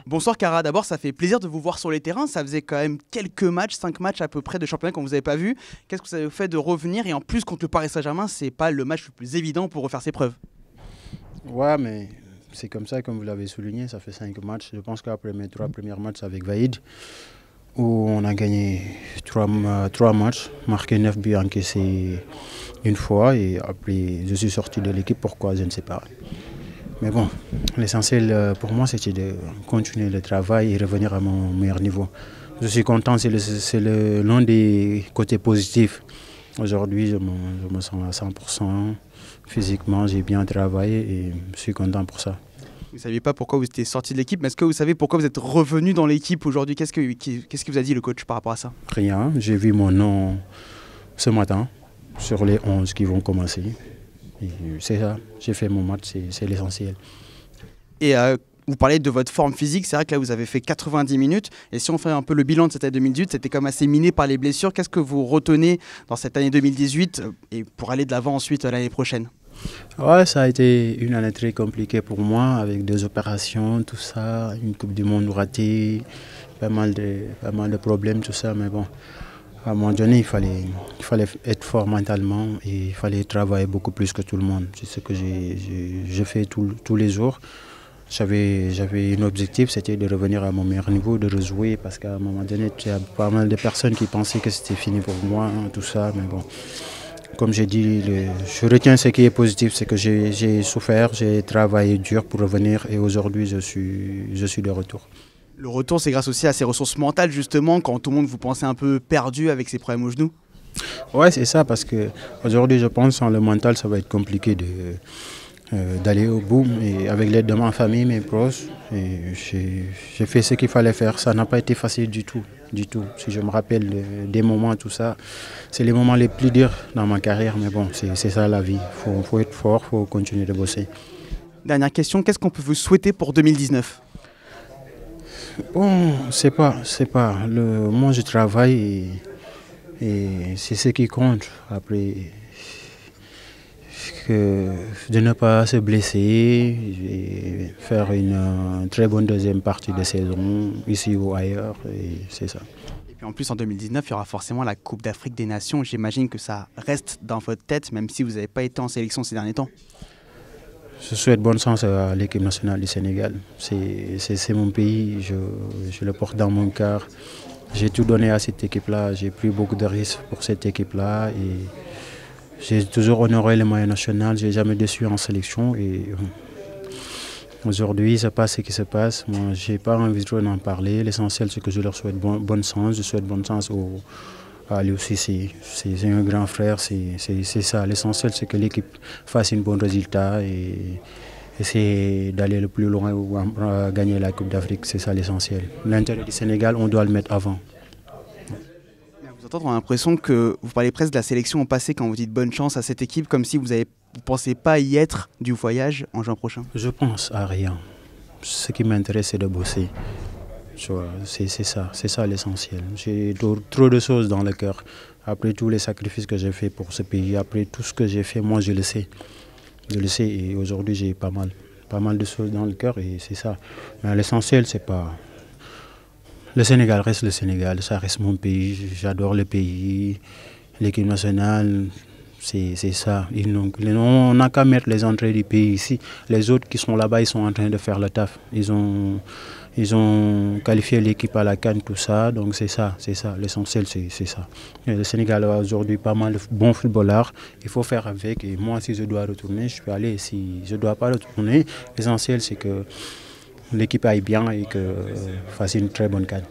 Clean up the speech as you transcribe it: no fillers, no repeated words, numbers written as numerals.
Bonsoir Kara, d'abord ça fait plaisir de vous voir sur les terrains, ça faisait quand même quelques matchs, 5 matchs à peu près de championnat qu'on vous avait pas vu. Qu'est-ce que ça vous fait de revenir et en plus contre le Paris Saint-Germain, c'est pas le match le plus évident pour refaire ses preuves? Ouais, mais c'est comme ça, comme vous l'avez souligné, ça fait 5 matchs. Je pense qu'après mes 3 premiers matchs avec Vaïd, où on a gagné 3 matchs, marqué 9 buts, encaissé une fois, et après je suis sorti de l'équipe, pourquoi je ne sais pas. Mais bon, l'essentiel pour moi c'était de continuer le travail et revenir à mon meilleur niveau. Je suis content, c'est l'un des côtés positifs. Aujourd'hui je me sens à 100%, physiquement j'ai bien travaillé et je suis content pour ça. Vous ne saviez pas pourquoi vous étiez sorti de l'équipe, mais est-ce que vous savez pourquoi vous êtes revenu dans l'équipe aujourd'hui? Qu'est-ce que vous a dit le coach par rapport à ça? Rien, j'ai vu mon nom ce matin sur les 11 qui vont commencer. C'est ça, j'ai fait mon match, c'est l'essentiel. Et vous parlez de votre forme physique, c'est vrai que là vous avez fait 90 minutes, et si on fait un peu le bilan de cette année 2018, c'était quand même assez miné par les blessures. Qu'est-ce que vous retenez dans cette année 2018 et pour aller de l'avant ensuite l'année prochaine? Ouais, ça a été une année très compliquée pour moi, avec 2 opérations, tout ça, une Coupe du Monde ratée, pas mal de problèmes, tout ça, mais bon. À un moment donné, il fallait être fort mentalement et il fallait travailler beaucoup plus que tout le monde. C'est ce que j'ai fait tous les jours. J'avais un objectif, c'était de revenir à mon meilleur niveau, de rejouer, parce qu'à un moment donné, il y a pas mal de personnes qui pensaient que c'était fini pour moi, hein, tout ça. Mais bon, comme j'ai dit, je retiens ce qui est positif, c'est que j'ai souffert, j'ai travaillé dur pour revenir et aujourd'hui, je suis de retour. Le retour, c'est grâce aussi à ces ressources mentales, justement, quand tout le monde vous pensait un peu perdu avec ses problèmes au genou? Ouais, c'est ça, parce qu'aujourd'hui, je pense sans le mental, ça va être compliqué d'aller au bout. Et avec l'aide de ma famille, mes proches, j'ai fait ce qu'il fallait faire. Ça n'a pas été facile du tout, du tout. Si je me rappelle des moments, tout ça, c'est les moments les plus durs dans ma carrière, mais bon, c'est ça la vie. Faut être fort, il faut continuer de bosser. Dernière question, qu'est-ce qu'on peut vous souhaiter pour 2019? Bon, c'est pas. Moi, je travaille et c'est ce qui compte. Après, de ne pas se blesser et faire une très bonne deuxième partie de saison, ici ou ailleurs, et c'est ça. Et puis en plus, en 2019, il y aura forcément la Coupe d'Afrique des Nations. J'imagine que ça reste dans votre tête, même si vous n'avez pas été en sélection ces derniers temps. Je souhaite bonne chance à l'équipe nationale du Sénégal. C'est mon pays, je le porte dans mon cœur. J'ai tout donné à cette équipe-là, j'ai pris beaucoup de risques pour cette équipe-là et j'ai toujours honoré le maillot national, je n'ai jamais déçu en sélection. Et aujourd'hui, il se passe ce qui se passe. Moi, je n'ai pas envie d'en parler. L'essentiel, c'est que je leur souhaite bonne chance. Je souhaite bonne chance à lui aussi. C'est un grand frère, c'est ça. L'essentiel, c'est que l'équipe fasse un bon résultat et essayer d'aller le plus loin ou gagner la Coupe d'Afrique. C'est ça l'essentiel. L'intérêt du Sénégal, on doit le mettre avant. Vous entendez, on a l'impression que vous parlez presque de la sélection au passé quand vous dites bonne chance à cette équipe, comme si vous ne pensez pas y être du voyage en juin prochain. Je pense à rien. Ce qui m'intéresse, c'est de bosser. C'est ça l'essentiel. J'ai trop de choses dans le cœur. Après tous les sacrifices que j'ai faits pour ce pays, après tout ce que j'ai fait, moi je le sais. Je le sais et aujourd'hui j'ai pas mal de choses dans le cœur et c'est ça. Mais l'essentiel, c'est pas... Le Sénégal reste le Sénégal, ça reste mon pays, j'adore le pays, l'équipe nationale, c'est ça. On n'a qu'à mettre les entrées du pays ici. Les autres qui sont là-bas, ils sont en train de faire le taf. Ils ont qualifié l'équipe à la CAN, tout ça, donc c'est ça. L'essentiel, c'est ça. Et le Sénégal a aujourd'hui pas mal de bons footballeurs, il faut faire avec. Et moi, si je dois retourner, je peux aller. Si je ne dois pas retourner, l'essentiel, c'est que l'équipe aille bien et que fasse une très bonne CAN.